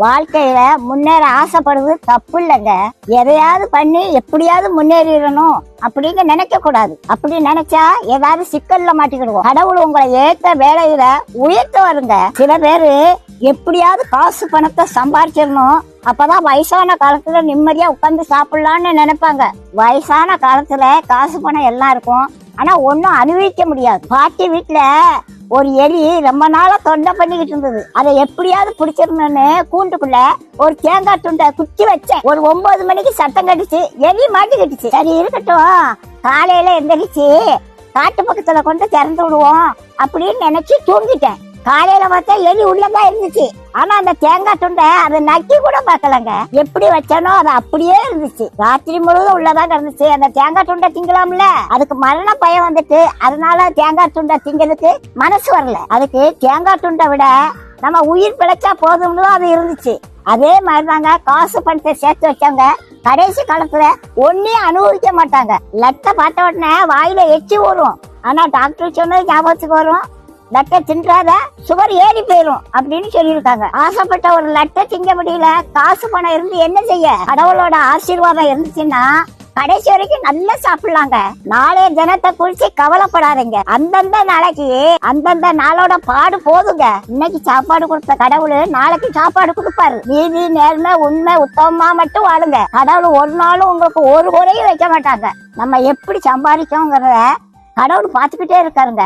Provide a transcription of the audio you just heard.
வாழ்க்கையில முன்னேற ஆசைப்படுறது தப்பு இல்லைங்க. எதையாவது பண்ணி எப்படியாவது முன்னேறிடணும் அப்படின்னு நினைக்க கூடாது. அப்படி நினைச்சா ஏதாவது சிக்கல்ல மாட்டிக்கிடுவோம். கடவுள் உங்களை ஏத்த வேலையில உயர்த்த வருங்க. சில பேரு எப்படியாவது காசு பணத்தை சம்பாதிச்சிடணும், அப்பதான் வயசான காலத்துல நிம்மதியா உட்கார்ந்து சாப்பிடலாம்னு நினைப்பாங்க. வயசான காலத்துல காசு பணம் எல்லாம் இருக்கும், ஆனா ஒன்னும் அனுபவிக்க முடியாது. பாட்டி வீட்டுல ஒரு எலி ரொம்ப நாளா தொண்டை பண்ணிக்கிட்டு இருந்தது. அதை எப்படியாவது பிடிச்சிடணும்னு கூண்டுக்குள்ள ஒரு தேங்காய் துண்டை குத்தி வச்சேன். ஒரு 9 மணிக்கு சத்தம் கட்டுச்சு, எலி மாட்டிக்கிட்டுச்சு. சரி இருக்கட்டும், காலையில எந்திரிச்சு காட்டு பக்கத்துல கொண்டு திறந்து விடுவோம் அப்படின்னு நினைச்சு தூங்கிட்டேன். காலையில பார்த்தா எலி உள்ளதான் இருந்துச்சு. ஆனா அந்த தேங்காய் துண்டை அதை நக்கி கூட பார்க்கலங்க. எப்படி வச்சானோ அது அப்படியே இருந்துச்சு. ராத்திரி முழுவதும் உள்ளதான் இருந்துச்சு. அந்த தேங்காய் துண்டை திங்கலாம்ல, அதுக்கு மரண பயம் வந்துட்டு அதனால தேங்காய் துண்டை திங்கிறதுக்கு மனசு வரல. அதுக்கு தேங்காய் துண்டை விட நம்ம உயிர் பிழைச்சா போதும்னு அது இருந்துச்சு. அதே மாதிரிதாங்க காசு பணத்தை சேர்த்து வச்சாங்க. கடைசி காலத்துல ஒன்னையும் அனுபவிக்க மாட்டாங்க. லட்டை பார்த்த உடனே வாயில எச்சி வரும், ஆனா டாக்டர் சொன்னது ஞாபகத்துக்கு வரும், லட்டை தின்றாத சுகர் ஏறி போயிரும் அப்படின்னு சொல்லியிருக்காங்க. ஆசைப்பட்ட ஒரு லட்டை திங்க முடியல, காசு பணம் இருந்து என்ன செய்ய? கடவுளோட ஆசீர்வாதம் இருந்துச்சுன்னா கடைசி வரைக்கும் நல்லா சாப்பிடலாங்க. நாளைய தினத்தை குறிச்சு கவலைப்படாதீங்க. அந்தந்த நாளைக்கு அந்தந்த நாளோட பாடு போதுங்க. இன்னைக்கு சாப்பாடு கொடுத்த கடவுள் நாளைக்கு சாப்பாடு கொடுப்பாரு. நீதி நேர்மை உண்மை உத்தமமா மட்டும் வாழுங்க. கடவுள் ஒரு நாளும் உங்களுக்கு ஒரு குறையும் வைக்க மாட்டாங்க. நம்ம எப்படி சம்பாதிக்கோங்கிறத கடவுள் பார்த்துக்கிட்டே இருக்காருங்க.